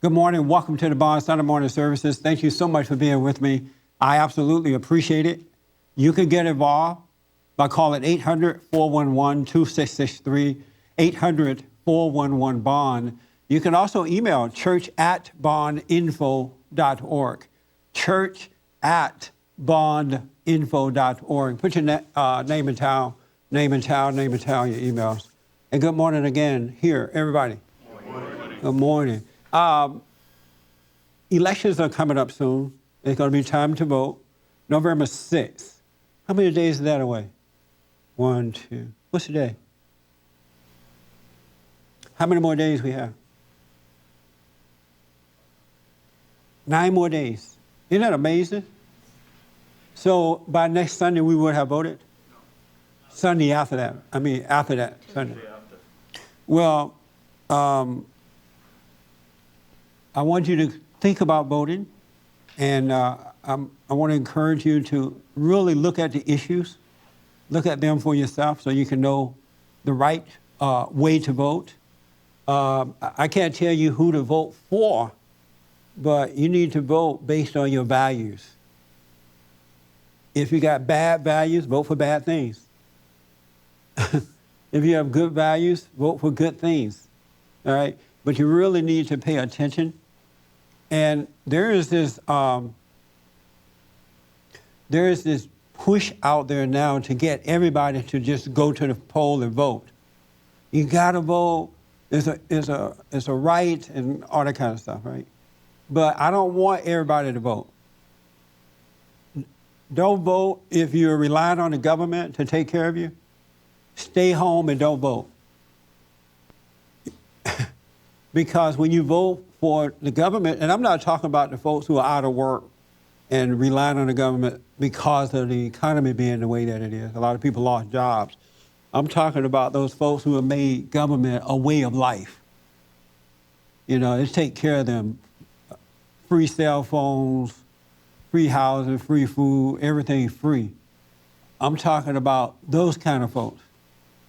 Good morning. Welcome to the Bond Sunday morning services. Thank you so much for being with me. I absolutely appreciate it. You can get involved by calling 800-411-2663, 800-411-BOND. You can also email church@bondinfo.org, church@bondinfo.org. Put your name and town, your emails. And good morning again here, everybody. Good morning. Elections are coming up soon. It's going to be time to vote. November 6th. How many days is that away? 1, 2. What's the day? How many more days we have? 9 more days. Isn't that amazing? So by next Sunday, we would have voted? No. Sunday after that. After that Sunday. Well, I want you to think about voting, and I want to encourage you to really look at the issues, look at them for yourself so you can know the right way to vote. I can't tell you who to vote for, but you need to vote based on your values. If you got bad values, vote for bad things. If you have good values, vote for good things, all right? But you really need to pay attention. And there is this push out there now to get everybody to just go to the poll and vote. You gotta vote. It's a right and all that kind of stuff, right? But I don't want everybody to vote. Don't vote if you're relying on the government to take care of you. Stay home and don't vote. Because when you vote for the government, and I'm not talking about the folks who are out of work and relying on the government because of the economy being the way that it is. A lot of people lost jobs. I'm talking about those folks who have made government a way of life. You know, it's take care of them. Free cell phones, free housing, free food, everything free. I'm talking about those kind of folks.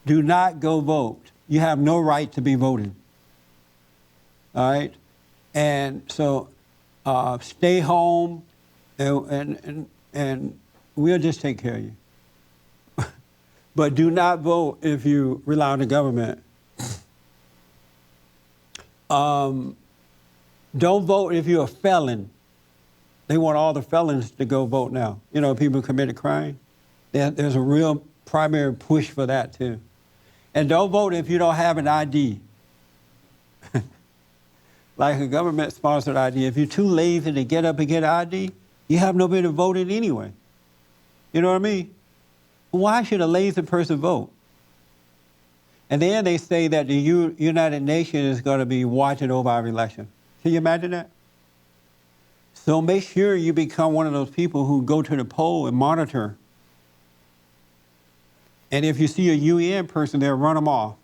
Do not go vote. You have no right to be voting. All right? And so stay home and we'll just take care of you. But do not vote if you rely on the government. Don't vote if you're a felon. They want all the felons to go vote now. You know, people who committed crime. There's a real primary push for that too. And don't vote if you don't have an ID. Like a government-sponsored ID. If you're too lazy to get up and get an ID, you have no business voting anyway. You know what I mean? Why should a lazy person vote? And then they say that the United Nations is going to be watching over our election. Can you imagine that? So make sure you become one of those people who go to the poll and monitor. And if you see a UN person there, run them off.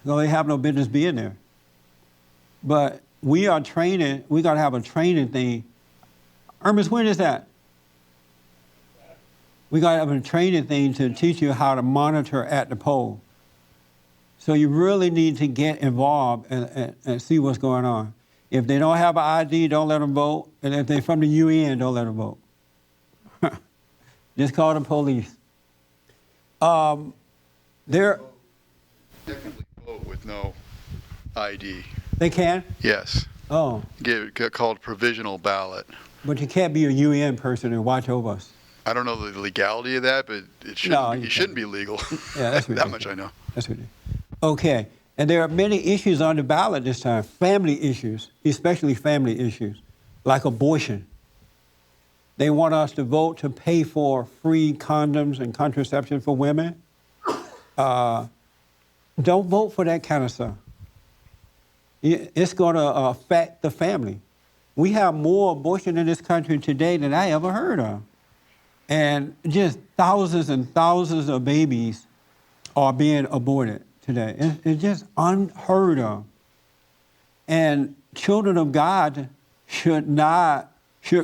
So they have no business being there. But we are training, we got to have a training thing. Ernest, when is that? We got to have a training thing to teach you how to monitor at the poll. So you really need to get involved and see what's going on. If they don't have an ID, don't let them vote. And if they're from the UN, don't let them vote. Just call the police. They're technically vote with no ID. They can? Yes. Oh. Get called provisional ballot. But you can't be a UN person and watch over us. I don't know the legality of that, but it shouldn't be legal. Yeah, that's that much I know. That's ridiculous. Okay. And there are many issues on the ballot this time, family issues, especially family issues, like abortion. They want us to vote to pay for free condoms and contraception for women. Don't vote for that kind of stuff. It's going to affect the family. We have more abortion in this country today than I ever heard of. And just thousands and thousands of babies are being aborted today. It's just unheard of. And children of God should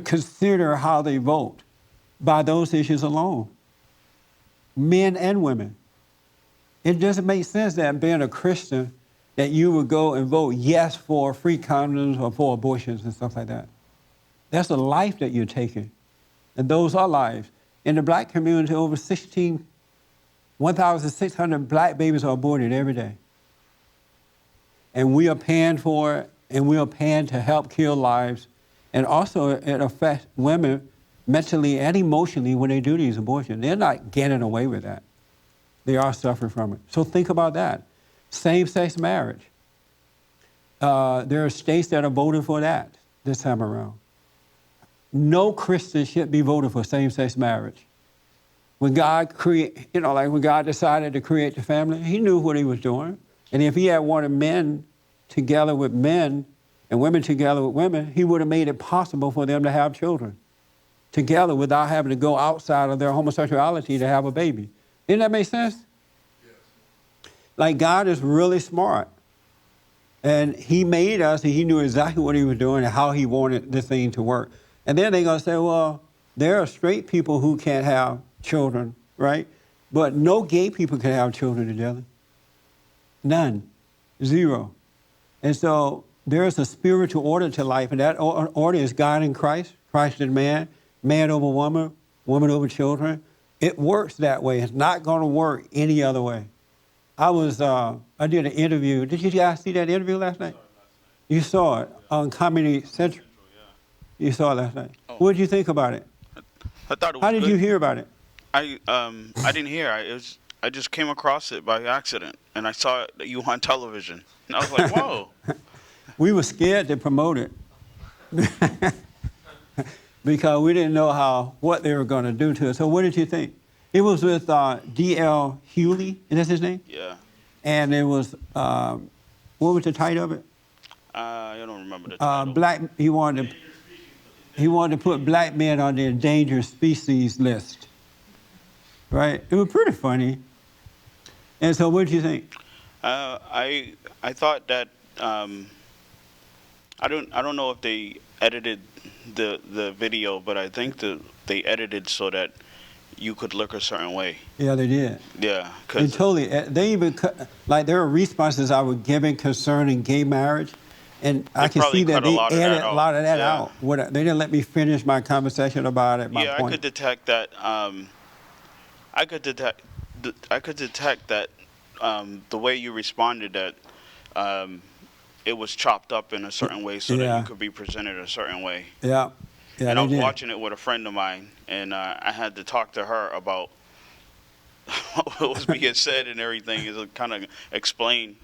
consider how they vote by those issues alone, men and women. It doesn't make sense that being a Christian that you would go and vote yes for free condoms or for abortions and stuff like that. That's a life that you're taking. And those are lives. In the black community, over 1,600 black babies are aborted every day. And we are paying for it, and we are paying to help kill lives. And also, it affects women mentally and emotionally when they do these abortions. They're not getting away with that. They are suffering from it. So think about that. Same-sex marriage. There are states that are voting for that this time around. No Christian should be voting for same-sex marriage. When God when God decided to create the family, he knew what he was doing. And if he had wanted men together with men and women together with women, he would have made it possible for them to have children together without having to go outside of their homosexuality to have a baby. Didn't that make sense? Yes. Like, God is really smart. And he made us, and he knew exactly what he was doing and how he wanted this thing to work. And then they're going to say, well, there are straight people who can't have children, right? But no gay people can have children together. None. Zero. And so there is a spiritual order to life, and that order is God in Christ, Christ in man, man over woman, woman over children. It works that way. It's not going to work any other way. I did an interview. Did you guys see that interview last night? You saw it on Comedy Central. You saw it last night. Oh. What did you think about it? I thought it was How did good. you hear about it? I didn't hear. I just came across it by accident, and I saw you on television, and I was like, whoa. We were scared to promote it because we didn't know what they were going to do to us. So what did you think? It was with D.L. Hughley, is that his name? Yeah. And it was, what was the title of it? I don't remember the title. He wanted to put black men on the endangered species list, right? It was pretty funny. And so what did you think? I thought that, I don't know if they edited the video, but I think they edited so that you could look a certain way. Yeah, they did. Yeah. They even, there were responses I was giving concerning gay marriage, and I can see that they edited a lot of that out. They didn't let me finish my conversation about it, my point. I could detect that, I could detect that the way you responded, that it was chopped up in a certain way so that you could be presented a certain way. Yeah. Yeah, and I was watching it with a friend of mine, and I had to talk to her about what was being said and everything, is kind of explain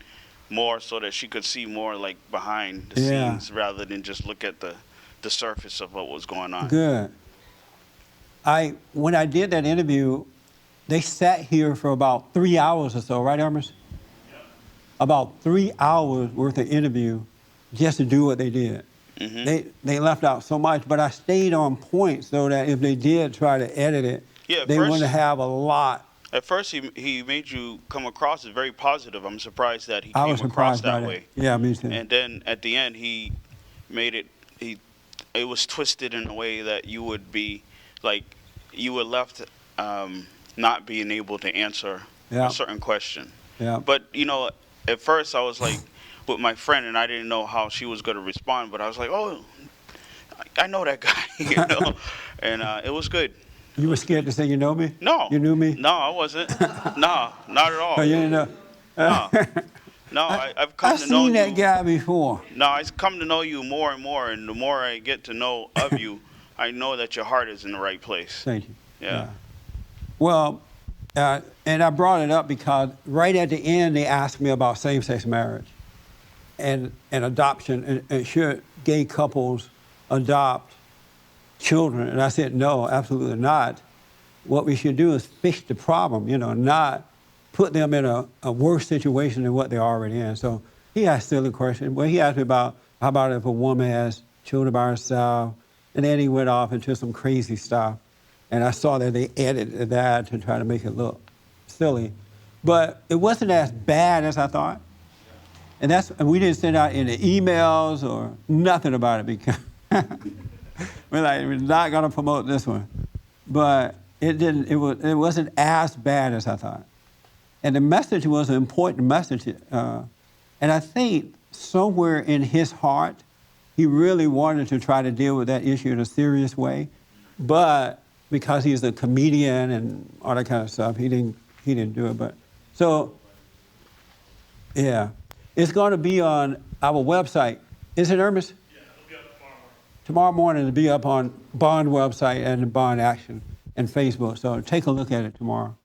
more so that she could see more like behind the scenes rather than just look at the surface of what was going on. Good. When I did that interview, they sat here for about 3 hours or so, right, Hermes? Yeah. About 3 hours worth of interview just to do what they did. Mm-hmm. They left out so much, but I stayed on point so that if they did try to edit it, they wouldn't have a lot. At first, he made you come across as very positive. I'm surprised that he came across that way. Yeah, me too. And then at the end, he made it. It was twisted in a way that you would be like you were left not being able to answer a certain question. Yeah. But at first I was like with my friend, and I didn't know how she was going to respond. But I was like, oh, I know that guy, and it was good. You were scared to say you know me? No. You knew me? No, I wasn't. No, not at all. Oh, you didn't know? No, I've come to know you. I've seen that guy before. No, I've come to know you more and more, and the more I get to know of you, I know that your heart is in the right place. Thank you. Yeah. Well, and I brought it up because right at the end they asked me about same-sex marriage and adoption, and should gay couples adopt children? And I said, no, absolutely not. What we should do is fix the problem, not put them in a worse situation than what they're already in. So he asked a silly question. Well, he asked me about, how about if a woman has children by herself? And then he went off into some crazy stuff. And I saw that they edited that to try to make it look silly. But it wasn't as bad as I thought. And we didn't send out any emails or nothing about it because we're not going to promote this one. But it wasn't as bad as I thought. And the message was an important message. And I think somewhere in his heart, he really wanted to try to deal with that issue in a serious way. But because he's a comedian and all that kind of stuff, he didn't do it. But so, yeah. It's going to be on our website. Is it, Ernest? Yeah, it'll be up tomorrow morning. Tomorrow morning it'll be up on Bond website and the Bond Action and Facebook. So take a look at it tomorrow.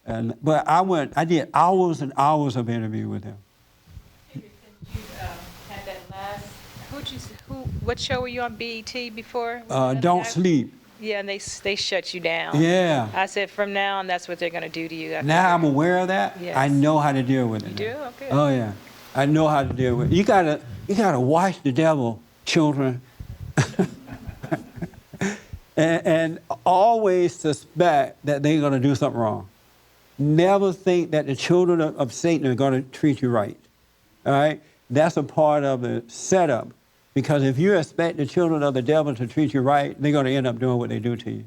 But I did hours and hours of interview with him. You had that last, what show were you on, BET before? Don't Sleep. Yeah, and they shut you down. Yeah. I said from now on, that's what they're going to do to you. Now I'm aware of that. Yes. I know how to deal with it. You do? Okay. Oh yeah, I know how to deal with it. You gotta watch the devil, children, and always suspect that they're gonna do something wrong. Never think that the children of Satan are gonna treat you right. All right, that's a part of the setup. Because if you expect the children of the devil to treat you right, they're gonna end up doing what they do to you.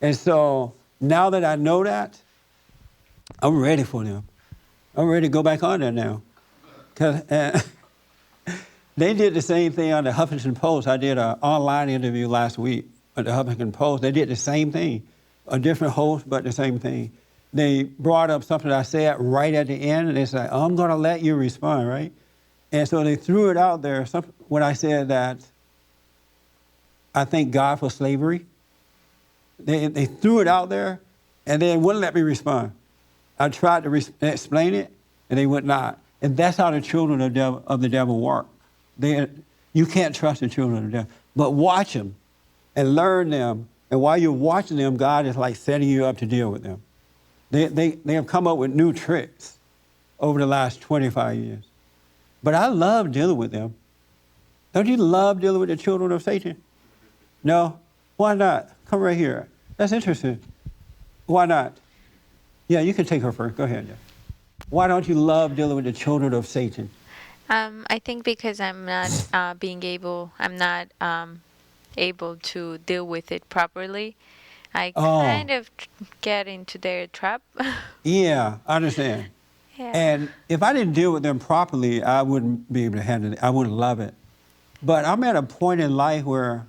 And so now that I know that, I'm ready for them. I'm ready to go back on there now. Because they did the same thing on the Huffington Post. I did an online interview last week at the Huffington Post. They did the same thing. A different host, but the same thing. They brought up something I said right at the end, and they said, I'm going to let you respond, right? And so they threw it out there when I said that I thank God for slavery. They threw it out there, and they wouldn't let me respond. I tried to explain it, and they would not. And that's how the children of the devil work. You can't trust the children of the devil. But watch them and learn them. And while you're watching them, God is like setting you up to deal with them. They have come up with new tricks over the last 25 years. But I love dealing with them. Don't you love dealing with the children of Satan? No? Why not? Come right here. That's interesting. Why not? Yeah, you can take her first. Go ahead. Why don't you love dealing with the children of Satan? I think because I'm not able to deal with it properly. I kind of get into their trap. Yeah, I understand. Yeah. And if I didn't deal with them properly, I wouldn't be able to handle it. I wouldn't love it. But I'm at a point in life where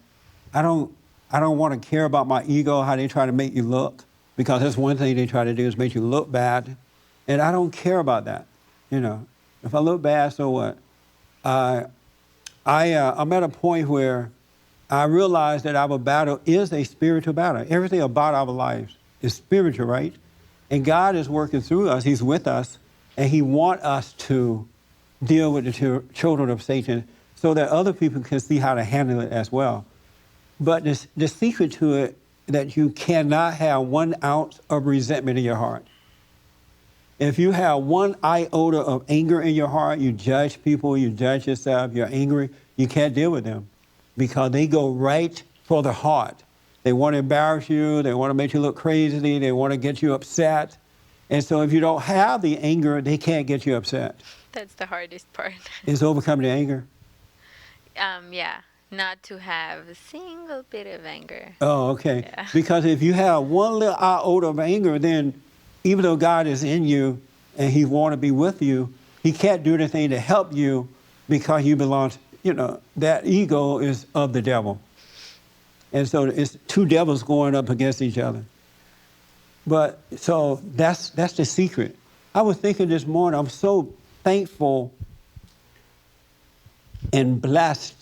I don't want to care about my ego, how they try to make you look, because that's one thing they try to do is make you look bad. And I don't care about that. You know, if I look bad, so what? I'm at a point where I realize that our battle is a spiritual battle. Everything about our lives is spiritual, right? And God is working through us. He's with us. And he wants us to deal with the children of Satan so that other people can see how to handle it as well. But the secret to it, that you cannot have 1 ounce of resentment in your heart. If you have 1 iota of anger in your heart, you judge people, you judge yourself, you're angry, you can't deal with them because they go right for the heart. They want to embarrass you, they want to make you look crazy, they want to get you upset. And so if you don't have the anger, they can't get you upset. That's the hardest part. Is overcoming the anger. Yeah, not to have a single bit of anger. Oh, okay. Yeah. Because if you have 1 little iota of anger, then even though God is in you and he want to be with you, he can't do anything to help you because you belong to, that ego is of the devil. And so it's 2 devils going up against each other. But so that's the secret. I was thinking this morning, I'm so thankful and blessed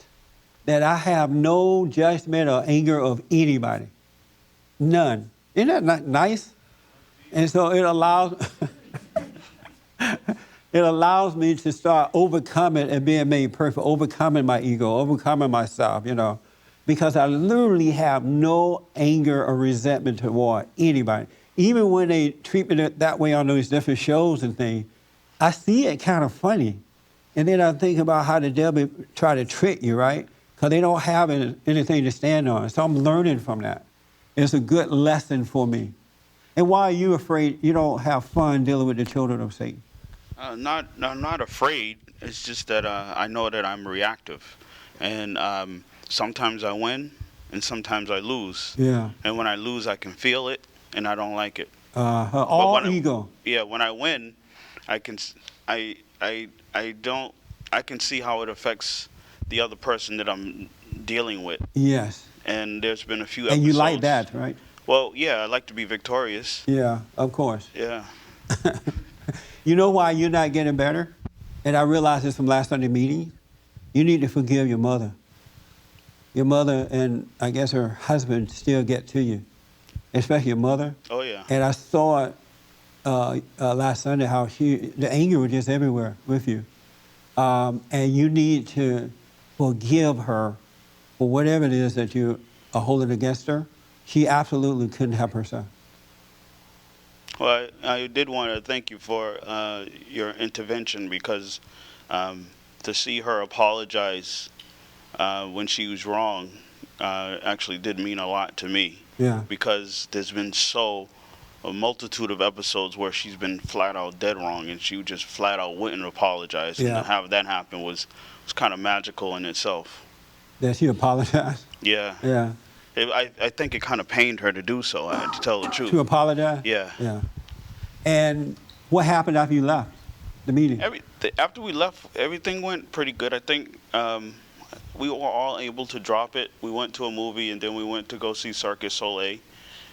that I have no judgment or anger of anybody. None. Isn't that not nice? And so it allows me to start overcoming and being made perfect, overcoming my ego, overcoming myself, because I literally have no anger or resentment toward anybody. Even when they treat me that way on those different shows and things, I see it kind of funny. And then I think about how the devil try to trick you, right? Because they don't have anything to stand on. So I'm learning from that. It's a good lesson for me. And why are you afraid you don't have fun dealing with the children of Satan? I'm not afraid. It's just that I know that I'm reactive. And sometimes I win and sometimes I lose. Yeah. And when I lose, I can feel it and I don't like it. All ego. When I win, I I can see how it affects the other person that I'm dealing with. Yes. And there's been a few And episodes. you like that, right? Well, yeah, I like to be victorious. Yeah, of course. Yeah. You know why you're not getting better? And I realized this from last Sunday meeting. You need to forgive your mother. Your mother and I guess her husband still get to you, especially your mother. Oh, yeah. And I saw it last Sunday how the anger was just everywhere with you. And you need to forgive her for whatever it is that you are holding against her. She absolutely couldn't help herself. Well, I did want to thank you for your intervention because to see her apologize when she was wrong actually did mean a lot to me. Yeah. Because there's been a multitude of episodes where she's been flat out dead wrong and she just flat out wouldn't apologize. Yeah. And to have that happen was kind of magical in itself. That she apologized? Yeah. Yeah. I think it kind of pained her to do so, to tell the truth. To apologize? Yeah. Yeah. And what happened after you left the meeting? After we left, everything went pretty good. I think we were all able to drop it. We went to a movie, and then we went to go see Circus Soleil,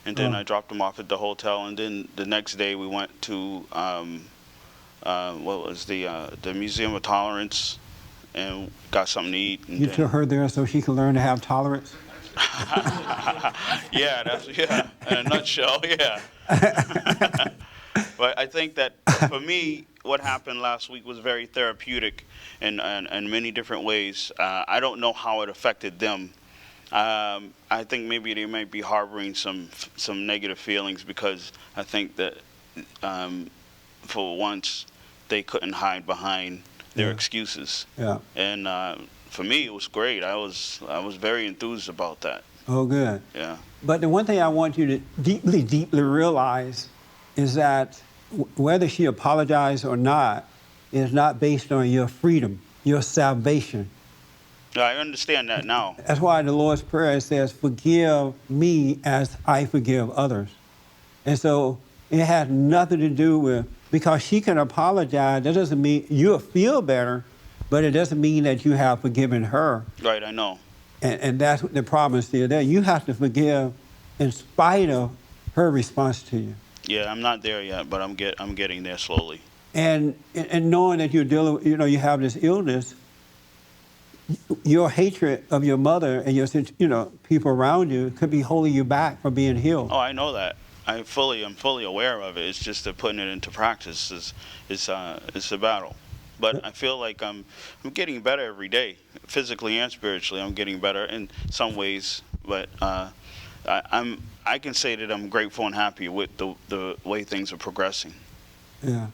and then I dropped them off at the hotel. And then the next day, we went to what was the Museum of Tolerance, and got something to eat. And You took her there so she could learn to have tolerance? Yeah, in a nutshell, yeah. But I think that for me, what happened last week was very therapeutic in many different ways. I don't know how it affected them. I think maybe they might be harboring some negative feelings because I think that for once they couldn't hide behind their excuses. Yeah. And for me, it was great. I was very enthused about that. Oh, good. Yeah. But the one thing I want you to deeply, deeply realize is that whether she apologized or not is not based on your freedom, your salvation. I understand that now. That's why the Lord's Prayer says, forgive me as I forgive others. And so it has nothing to do with, because she can apologize, that doesn't mean you'll feel better, but it doesn't mean that you have forgiven her. Right, I know. And that's what the problem is still there. You have to forgive in spite of her response to you. Yeah, I'm not there yet, but I'm getting there slowly. And knowing that you're dealing, you have this illness, your hatred of your mother and your, people around you could be holding you back from being healed. Oh, I know that. I'm fully aware of it. It's just that putting it into practice is a battle. But I feel like I'm getting better every day, physically and spiritually. I'm getting better in some ways, but I can say that I'm grateful and happy with the way things are progressing. Yeah.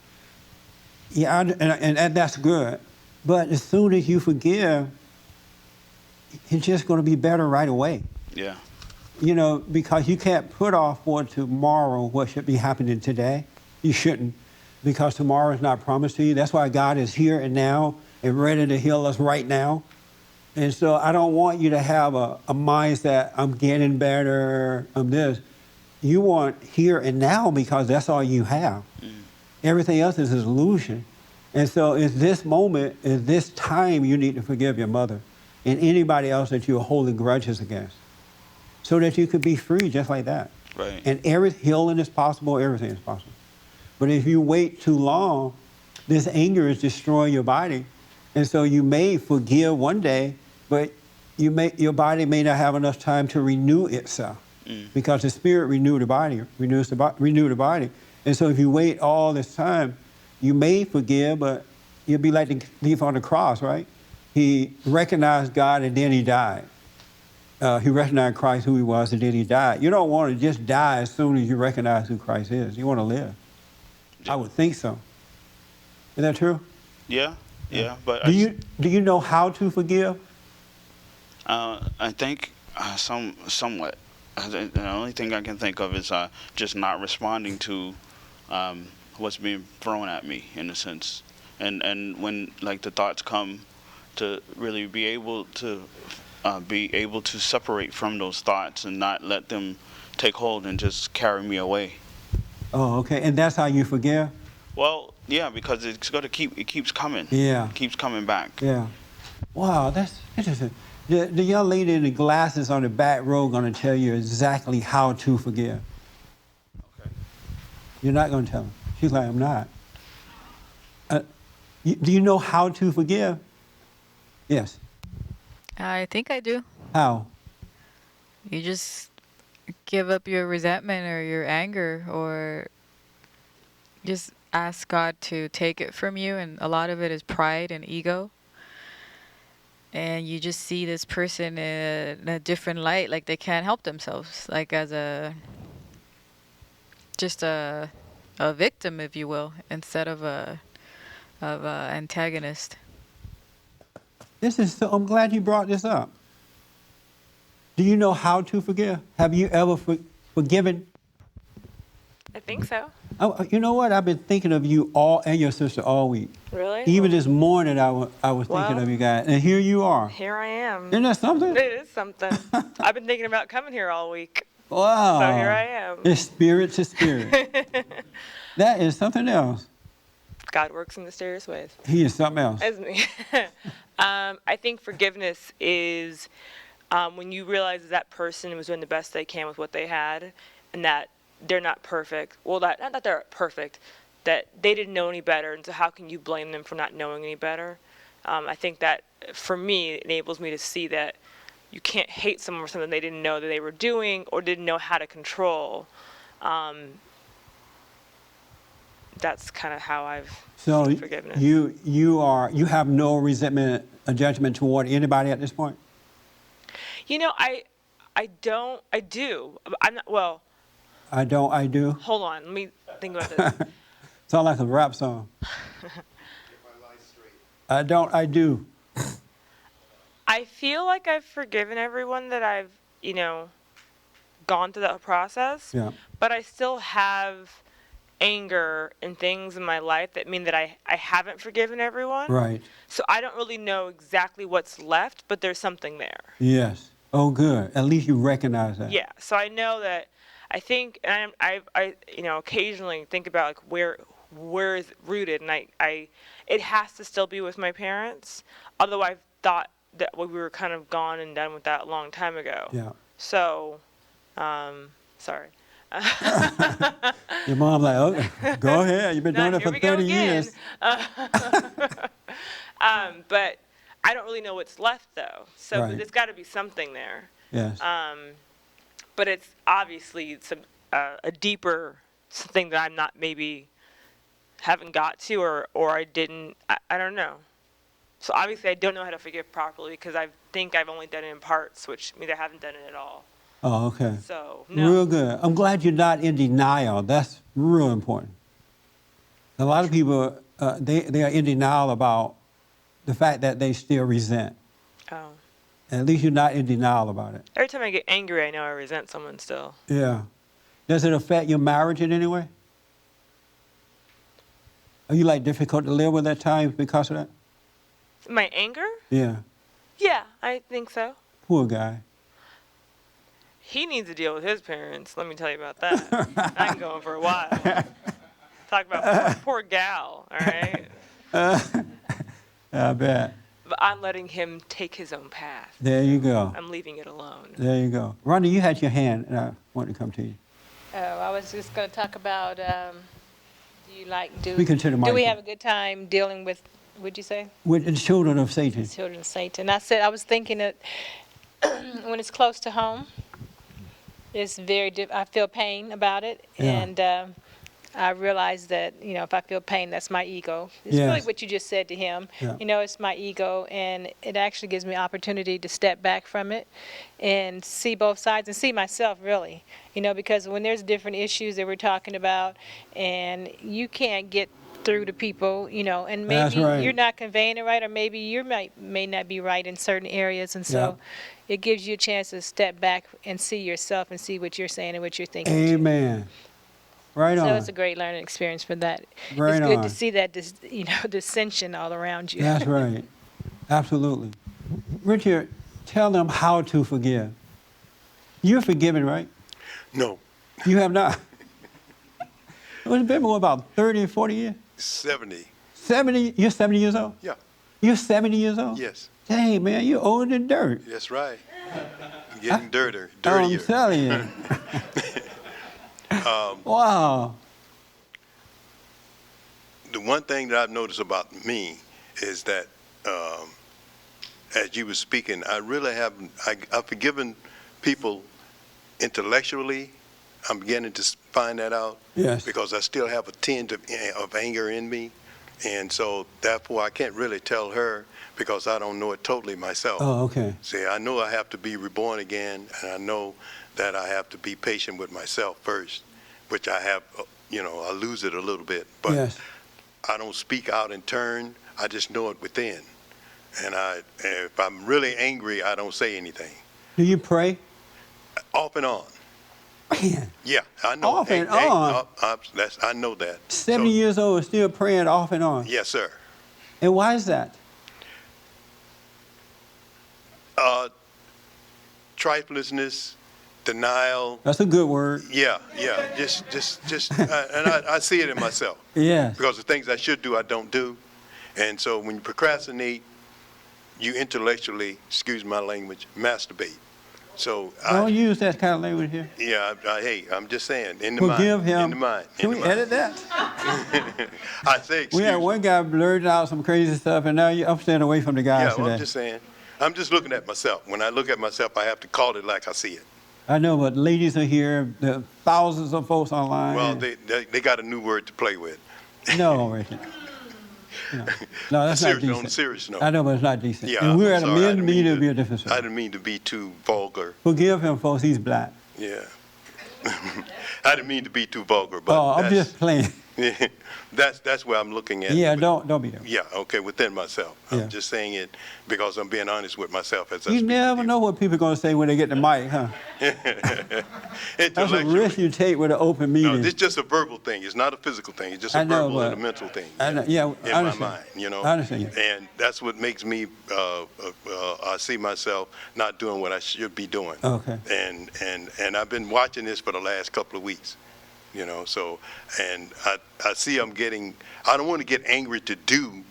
Yeah, and that's good. But as soon as you forgive, it's just going to be better right away. Yeah. Because you can't put off for tomorrow what should be happening today. You shouldn't, because tomorrow is not promised to you. That's why God is here and now and ready to heal us right now. And so I don't want you to have a mindset, I'm getting better, I'm this. You want here and now because that's all you have. Everything else is an illusion. And so in this moment, in this time, you need to forgive your mother and anybody else that you're holding grudges against so that you could be free just like that. Right. And healing is possible, everything is possible. But if you wait too long, this anger is destroying your body. And so you may forgive one day, but your body may not have enough time to renew itself because the spirit renew the body. And so if you wait all this time, you may forgive, but you'll be like the thief on the cross, right? He recognized God and then he died. He recognized Christ, who he was, and then he died. You don't want to just die as soon as you recognize who Christ is. You want to live. I would think so. Is that true? Yeah. But do you know how to forgive? I think somewhat. The only thing I can think of is just not responding to what's being thrown at me, in a sense. And when the thoughts come, to really be able to separate from those thoughts and not let them take hold and just carry me away. Oh, okay. And that's how you forgive? Well, yeah, because it keeps coming. Yeah. It keeps coming back. Yeah. Wow, that's interesting. The young lady in the glasses on the back row going to tell you exactly how to forgive. Okay. You're not going to tell her. She's like, I'm not. Do you know how to forgive? Yes. I think I do. How? You just give up your resentment or your anger, or just ask God to take it from you. And a lot of it is pride and ego. And you just see this person in a different light, like they can't help themselves, like as just a victim, if you will, instead of a antagonist. I'm glad you brought this up. Do you know how to forgive? Have you ever forgiven? I think so. Oh, you know what? I've been thinking of you all and your sister all week. Really? Even this morning, I was thinking Well, of you guys, and here you are. Here I am. Isn't that something? It is something. I've been thinking about coming here all week. Wow. So here I am. It's spirit to spirit. That is something else. God works in mysterious ways, He is something else. isn't he? I think forgiveness is when you realize that person was doing the best they can with what they had, and that they're not perfect. Well, not that they're perfect, that they didn't know any better, and so how can you blame them for not knowing any better? I think that, for me, it enables me to see that you can't hate someone for something they didn't know that they were doing or didn't know how to control. That's kind of how I've seen forgiveness. you have no resentment or judgment toward anybody at this point? You know, I do. I'm not, well, I do. hold on, let me think about this. Sound like a rap song. I do. I feel like I've forgiven everyone that I've, gone through that process. Yeah. But I still have anger and things in my life that mean that I haven't forgiven everyone. Right. So I don't really know exactly what's left, but there's something there. Yes. Oh, good. At least you recognize that. Yeah. So I know that. I think, and I occasionally think about like where is it rooted, and it has to still be with my parents. Although I've thought that we were kind of gone and done with that a long time ago. Yeah. So, sorry. Your mom like, okay, go ahead. You've been doing it for 30 years. But I don't really know what's left though. So Right. there's got to be something there. Yes. But it's obviously a deeper thing that I'm not maybe haven't got to or I didn't. I don't know. So obviously I don't know how to forgive properly because I think I've only done it in parts, which means I haven't done it at all. Oh, okay. So no. Real good. I'm glad you're not in denial. That's real important. A lot of people, they are in denial about the fact that they still resent. Oh. At least you're not in denial about it. Every time I get angry, I know I resent someone still. Yeah. Does it affect your marriage in any way? Are you like difficult to live with at times because of that? My anger? Yeah. Yeah, I think so. Poor guy. He needs to deal with his parents. Let me tell you about that. I'm going for a while. Talk about poor gal, all right? I bet. But I'm letting him take his own path. There you go. I'm leaving it alone. There you go. Rhonda, you had your hand, and I wanted to come to you. Oh, I was just going to talk about, Speaking to the do we microphone. have a good time dealing with, what'd you say? With the children of Satan. Children of Satan. I was thinking that when it's close to home, it's I feel pain about it. Yeah. And I realize that, if I feel pain, that's my ego. It's really Yes. what you just said to him. Yeah. It's my ego, and it actually gives me opportunity to step back from it and see both sides and see myself, really. Because when there's different issues that we're talking about, and you can't get through to people, and That's maybe right. you're not conveying it right, or maybe you may not be right in certain areas, and so it gives you a chance to step back and see yourself and see what you're saying and what you're thinking. too. Amen. Right on. So it's a great learning experience for that. Right It's good on. to see that dissension all around you. That's right. Absolutely. Richard, tell them how to forgive. You're forgiven, right? No. You have not. It's been more about 30 or 40 years? 70. 70? You're 70 years old? Yeah. You're 70 years old? Yes. Dang, man, you're older than dirt. That's right. Getting dirtier. I'm telling you. Wow. The one thing that I've noticed about me is that, as you were speaking, I really haven't, I've forgiven people intellectually. I'm beginning to find that out. Yes. Because I still have a tinge of anger in me. And so therefore I can't really tell her because I don't know it totally myself. Oh, okay. See, I know I have to be reborn again, and I know that I have to be patient with myself first, which I have, I lose it a little bit. But Yes. I don't speak out in turn. I just know it within. And if I'm really angry, I don't say anything. Do you pray? Off and on. Man, Yeah, I know. Off and on? I know that. 70 years old, still praying off and on. Yes, sir. And why is that? Triflingness, denial. That's a good word. Yeah. And I see it in myself. Yes. Because the things I should do, I don't do. And so when you procrastinate, you intellectually, excuse my language, masturbate. So Don't use that kind of language here. yeah, hey, I'm just saying, in the Forgive mind. him. In the mind. Can we edit that? I say, excuse We had me. one guy blurting out some crazy stuff, and now I'm staying away from the guys Yeah, today. well, I'm just saying. I'm just looking at myself. When I look at myself, I have to call it like I see it. I know, but ladies are here. There are thousands of folks online. Well, they got a new word to play with. No, Richard. No, that's not decent. On a serious note. I know, but it's not decent. Yeah, And we're I'm at a sorry. I men didn't mean meeting to to- be a difference. I didn't mean to be too vulgar. Forgive him, folks. He's black. Yeah. I didn't mean to be too vulgar, but Oh, I'm just playing. that's where I'm looking at. Yeah, it. don't be there. Yeah, okay, within myself. Yeah. I'm just saying it because I'm being honest with myself as I You speak never to know what people are going to say when they get the mic, huh? That's a Intellectually. risk you take with an open No, meeting. this is just a verbal thing. It's not a physical thing. It's just a I know, verbal and a but- mental thing. I know, yeah, in I my understand. mind, you know. I understand. And that's what makes me. I see myself not doing what I should be doing. Okay. And I've been watching this for the last couple of weeks, you know. So, and I see I'm getting. I don't want to get angry to do.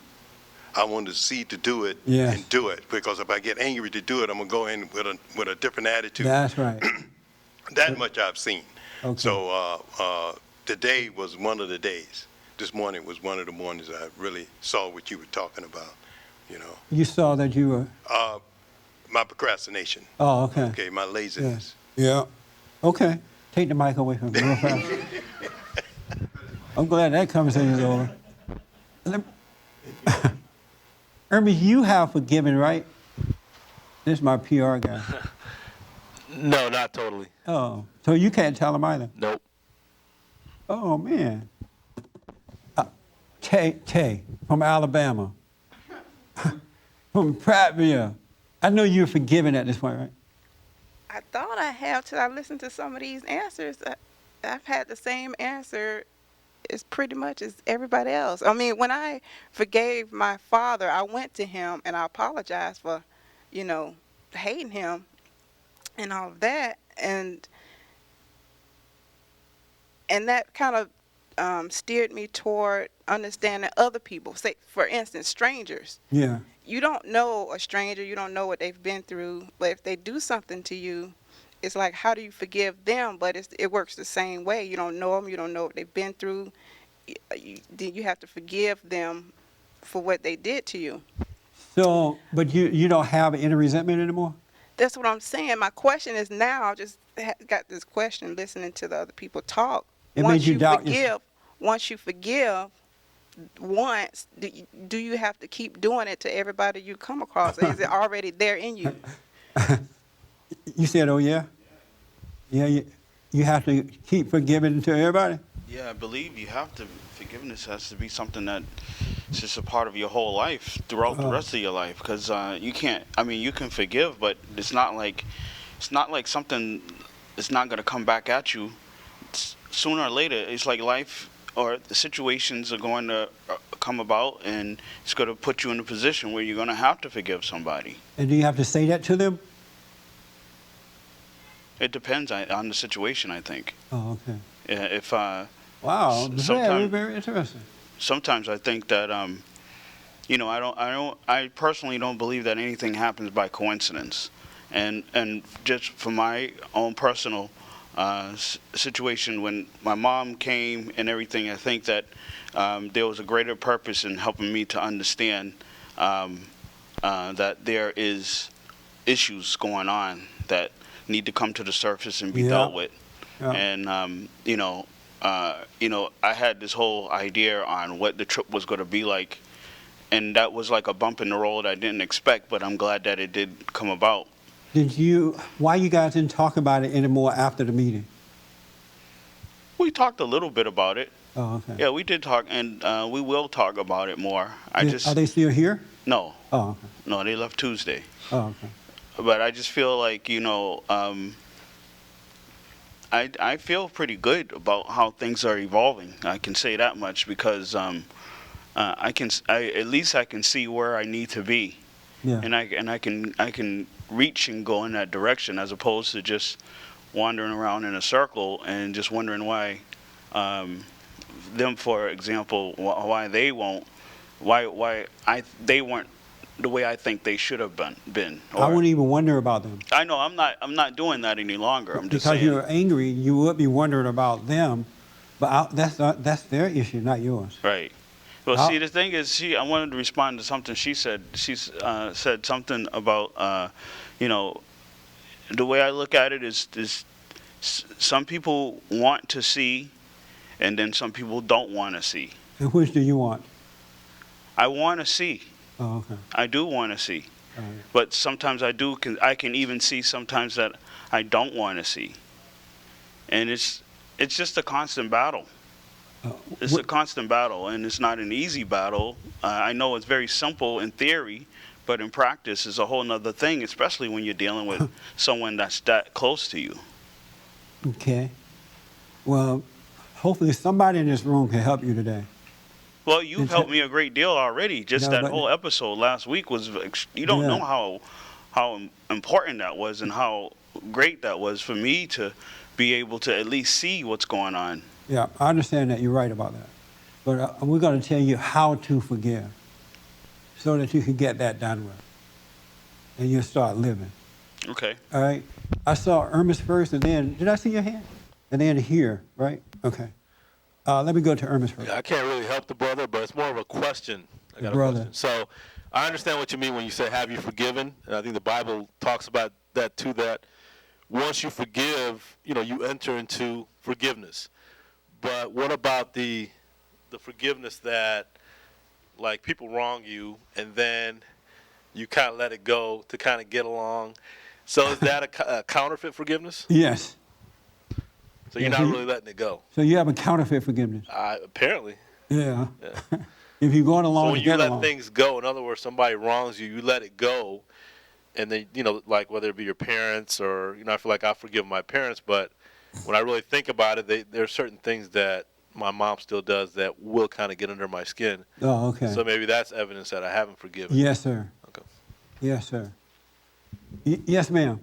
I want to see to do it Yes. and do it, because if I get angry to do it, I'm gonna go in with a different attitude. That's right. That much I've seen. Okay. So today was one of the days. This morning was one of the mornings I really saw what you were talking about, you know. You saw that you were. My procrastination. Oh, okay. Okay, my laziness. Yeah. Okay. Take the mic away from me real fast. I'm glad that conversation is over. Hermes, you have forgiven, right? This is my PR guy. No, not totally. Oh, so you can't tell him either. Nope. Oh, man. Tay from Alabama, from Prattville. I know you're forgiven at this point, right? I thought I have till I listened to some of these answers. I've had the same answer as pretty much as everybody else. I mean, when I forgave my father, I went to him and I apologized for, hating him and all of that. And that kind of steered me toward understanding other people. Say, for instance, strangers. Yeah. You don't know a stranger, you don't know what they've been through, but if they do something to you, it's like, how do you forgive them? But it works the same way. You don't know them, you don't know what they've been through. You have to forgive them for what they did to you. So, but you don't have any resentment anymore? That's what I'm saying. My question is now, I just got this question listening to the other people talk. It made you doubt Once you forgive, do you have to keep doing it to everybody you come across? Is it already there in you? You said, oh, yeah? Yeah, you have to keep forgiving to everybody? Yeah, I believe you have to. Forgiveness has to be something that is just a part of your whole life throughout the rest of your life. Because you can't. I mean, you can forgive, but it's not like something is not going to come back at you. Sooner or later, it's like life or the situations are going to come about, and it's going to put you in a position where you're going to have to forgive somebody. And do you have to say that to them? It depends on the situation, I think. Oh, okay. Yeah, if Wow, very, sometime- very interesting. sometimes I think that I personally don't believe that anything happens by coincidence, and just from my own personal situation, when my mom came and everything, I think that there was a greater purpose in helping me to understand that there is issues going on that need to come to the surface and be dealt with. Yeah. And I had this whole idea on what the trip was going to be like, and that was like a bump in the road I didn't expect, but I'm glad that it did come about. Why you guys didn't talk about it anymore after the meeting? We talked a little bit about it. Oh, okay. Yeah, we did talk, and we will talk about it more. Are they still here? No. Oh, okay. No, they left Tuesday. Oh, okay. But I just feel like, I feel pretty good about how things are evolving. I can say that much because at least I can see where I need to be. Yeah. And I can reach and go in that direction, as opposed to just wandering around in a circle and just wondering why them, for example, why they weren't the way I think they should have been. I wouldn't even wonder about them. I know I'm not doing that any longer. I'm just because saying. you're angry, you would be wondering about them, but that's their issue, not yours. Right. Well, see, the thing is, I wanted to respond to something she said. She said something about, the way I look at it is some people want to see, and then some people don't want to see. And which do you want? I want to see. Oh, okay. I do want to see. All right. But sometimes I can even see sometimes that I don't want to see. And it's just a constant battle. It's a constant battle, and it's not an easy battle. I know it's very simple in theory, but in practice it's a whole nother thing, especially when you're dealing with someone that's that close to you. Okay. Well, hopefully somebody in this room can help you today. Well, you've helped me a great deal already. Just that whole episode last week was, you don't know how important that was and how great that was for me to be able to at least see what's going on. Yeah, I understand that. You're right about that. But we're going to tell you how to forgive so that you can get that done with. And you'll start living. Okay. All right? I saw Irma's first, and then, did I see your hand? And then here, right? Okay. Let me go to Irma's first. Yeah, I can't really help the brother, but it's more of a question. I got a question. So I understand what you mean when you say, have you forgiven? And I think the Bible talks about that too, that once you forgive, you enter into forgiveness. But what about the forgiveness that, like, people wrong you and then you kind of let it go to kind of get along? So is that a counterfeit forgiveness? Yes. So you're not really letting it go? So you have a counterfeit forgiveness? Apparently. Yeah. If you're going along, so when you let things go, in other words, somebody wrongs you, you let it go, and then, like whether it be your parents or, I feel like I forgive my parents, but when I really think about it, there are certain things that my mom still does that will kind of get under my skin. Oh, okay. So maybe that's evidence that I haven't forgiven. Yes, sir. Okay. Yes, sir. Yes, ma'am.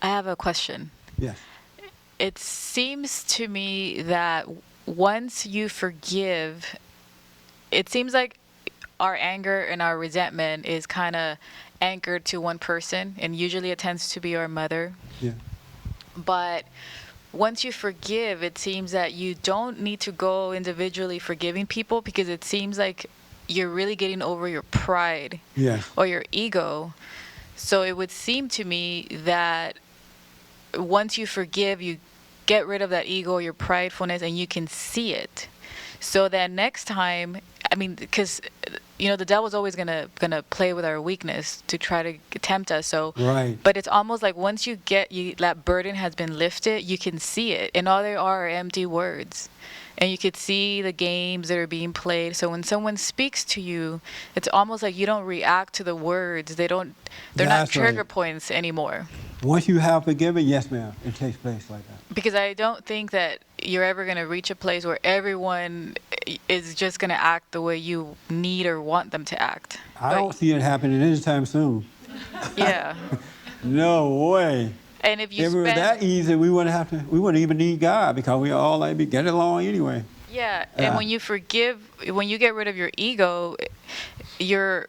I have a question. Yes. It seems to me that once you forgive, it seems like our anger and our resentment is kind of anchored to one person, and usually it tends to be our mother. Yeah. But once you forgive, it seems that you don't need to go individually forgiving people, because it seems like you're really getting over your pride or your ego. So it would seem to me that once you forgive, you get rid of that ego or your pridefulness, and you can see it. So that next time, because the devil's always gonna play with our weakness to try to tempt us. So, right. But it's almost like once that burden has been lifted, you can see it, and all there are empty words, and you could see the games that are being played. So when someone speaks to you, it's almost like you don't react to the words. They're not trigger points anymore. Once you have forgiven, yes, ma'am, it takes place like that. Because I don't think that you're ever going to reach a place where everyone is just going to act the way you need or want them to act. I don't see it happening anytime soon. Yeah. No way. And if you If it were that easy, we wouldn't even need God because we all like be get along anyway. Yeah, and when you get rid of your ego, you're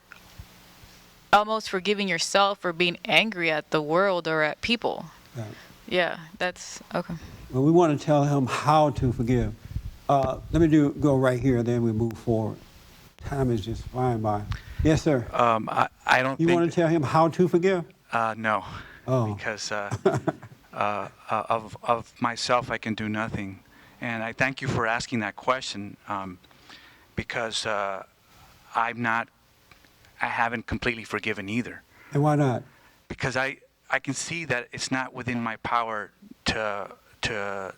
almost forgiving yourself for being angry at the world or at people. Yeah. Yeah, that's okay. Well, we want to tell him how to forgive. Let me go right here, then we move forward. Time is just flying by. Yes, sir. I don't You think... want to tell him how to forgive? No. Oh. Because of myself, I can do nothing. And I thank you for asking that question, because I haven't completely forgiven either. And why not? Because I can see that it's not within my power to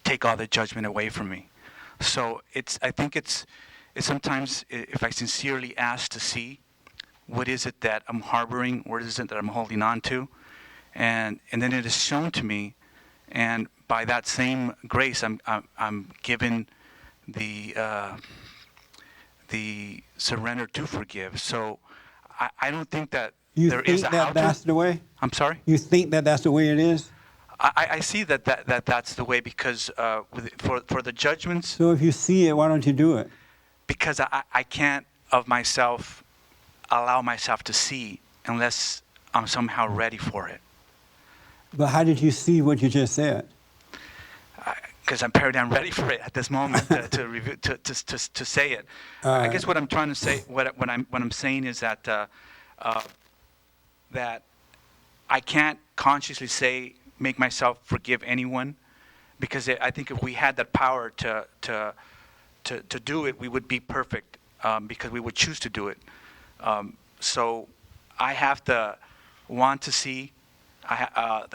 take all the judgment away from me. So I think it's sometimes, if I sincerely ask to see what is it that I'm harboring, what is it that I'm holding on to, and then it is shown to me, and by that same grace, I'm given the surrender to forgive. So I don't think that there is a how to. You think that that's the way? I'm sorry? You think that that's the way it is? I see that's the way, because for the judgments. So if you see it, why don't you do it? Because I can't of myself allow myself to see unless I'm somehow ready for it. But how did you see what you just said? Because I'm paradigm ready for it at this moment to say it. I guess what I'm trying to say, what I'm saying is that that I can't consciously make myself forgive anyone, because I think if we had that power to do it, we would be perfect, because we would choose to do it. So I have to want to see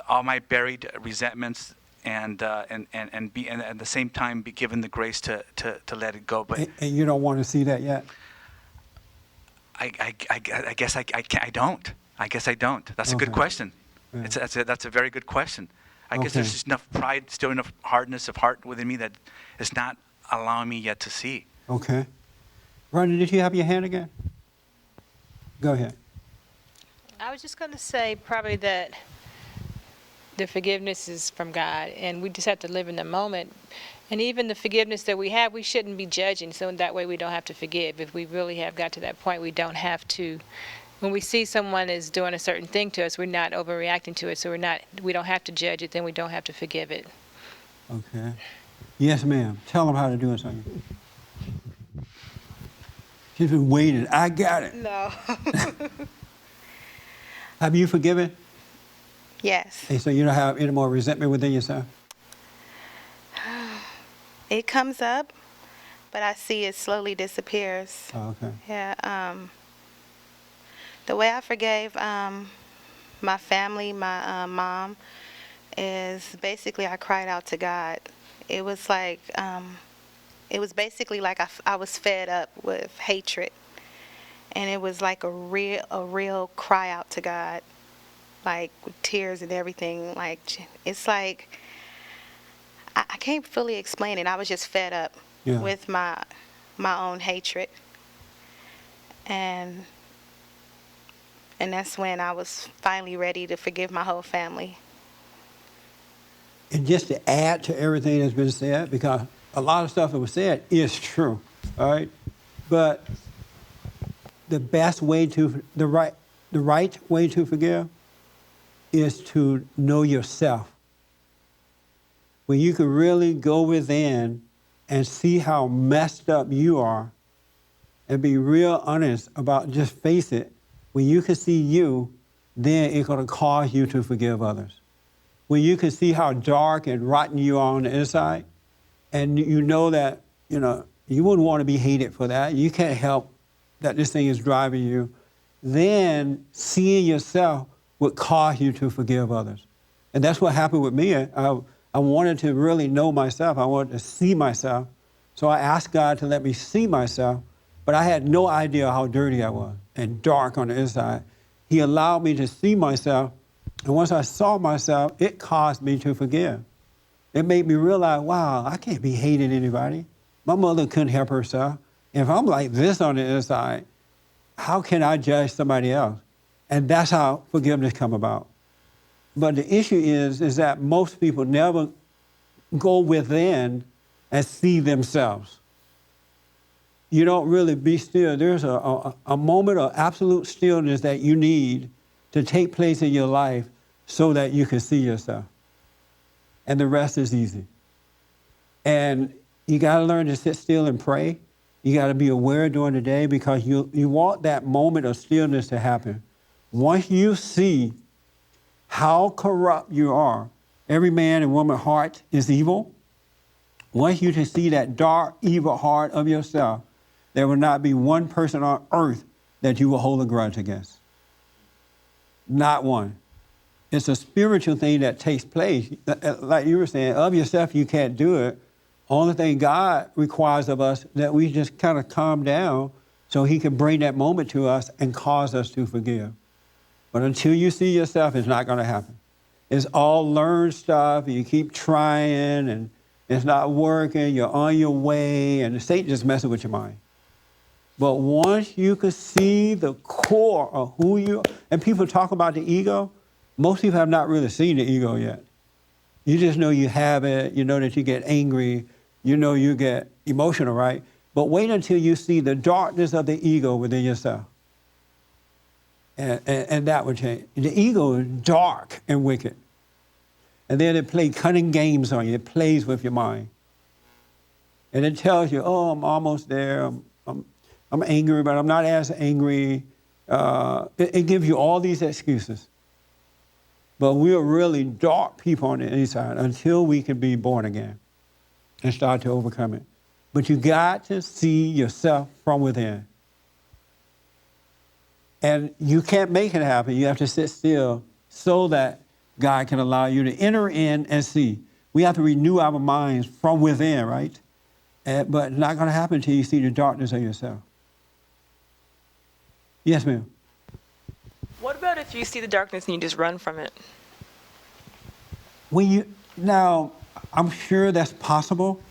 all my buried resentments, and at the same time be given the grace to let it go. But and you don't want to see that yet? I guess I don't. I guess I don't. That's a good question. Yeah. That's a very good question. I guess there's just enough pride, still enough hardness of heart within me that is not allowing me yet to see. Okay. Ronnie, did you have your hand again? Go ahead. I was just going to say probably that the forgiveness is from God, and we just have to live in the moment. And even the forgiveness that we have, we shouldn't be judging, so that way we don't have to forgive. If we really have got to that point, we don't have to. When we see someone is doing a certain thing to us, we're not overreacting to it, so we don't have to judge it, then we don't have to forgive it. Okay. Yes, ma'am. Tell them how to do it, Sonia. She's been waiting. I got it. No. Have you forgiven? Yes. And so you don't have any more resentment within yourself? It comes up, but I see it slowly disappears. Oh, okay. Yeah. The way I forgave my family, my mom, is basically I cried out to God. It was like, it was basically like I was fed up with hatred. And it was like a real cry out to God, like with tears and everything. Like, it's like, I can't fully explain it. I was just fed up with my own hatred. And that's when I was finally ready to forgive my whole family. And just to add to everything that's been said, because a lot of stuff that was said is true, all right? But the best way the right way to forgive is to know yourself. When you can really go within and see how messed up you are and be real honest about, just face it. When you can see you, then it's going to cause you to forgive others. When you can see how dark and rotten you are on the inside, and you know that, you wouldn't want to be hated for that. You can't help that this thing is driving you. Then seeing yourself would cause you to forgive others. And that's what happened with me. I wanted to really know myself. I wanted to see myself. So I asked God to let me see myself, but I had no idea how dirty I was and dark on the inside. He allowed me to see myself, and once I saw myself, it caused me to forgive. It made me realize, wow, I can't be hating anybody. My mother couldn't help herself. If I'm like this on the inside, how can I judge somebody else? And that's how forgiveness come about. But the issue is that most people never go within and see themselves. You don't really be still. There's a moment of absolute stillness that you need to take place in your life so that you can see yourself. And the rest is easy. And you got to learn to sit still and pray. You got to be aware during the day because you want that moment of stillness to happen. Once you see how corrupt you are, every man and woman heart is evil. Once you can see that dark, evil heart of yourself, there will not be one person on earth that you will hold a grudge against. Not one. It's a spiritual thing that takes place. Like you were saying, of yourself, you can't do it. Only thing God requires of us that we just kind of calm down so he can bring that moment to us and cause us to forgive. But until you see yourself, it's not going to happen. It's all learned stuff. You keep trying and it's not working. You're on your way and Satan just messing with your mind. But once you can see the core of who you are, and people talk about the ego, most people have not really seen the ego yet. You just know you have it, you know that you get angry, you know you get emotional, right? But wait until you see the darkness of the ego within yourself. And that would change. The ego is dark and wicked. And then it plays cunning games on you. It plays with your mind. And it tells you, oh, I'm almost there. I'm angry, but I'm not as angry. It gives you all these excuses. But we're really dark people on the inside until we can be born again and start to overcome it. But you got to see yourself from within. And you can't make it happen. You have to sit still so that God can allow you to enter in and see. We have to renew our minds from within, right? But it's not going to happen until you see the darkness of yourself. Yes, ma'am. What about if you see the darkness and you just run from it? Now, I'm sure that's possible.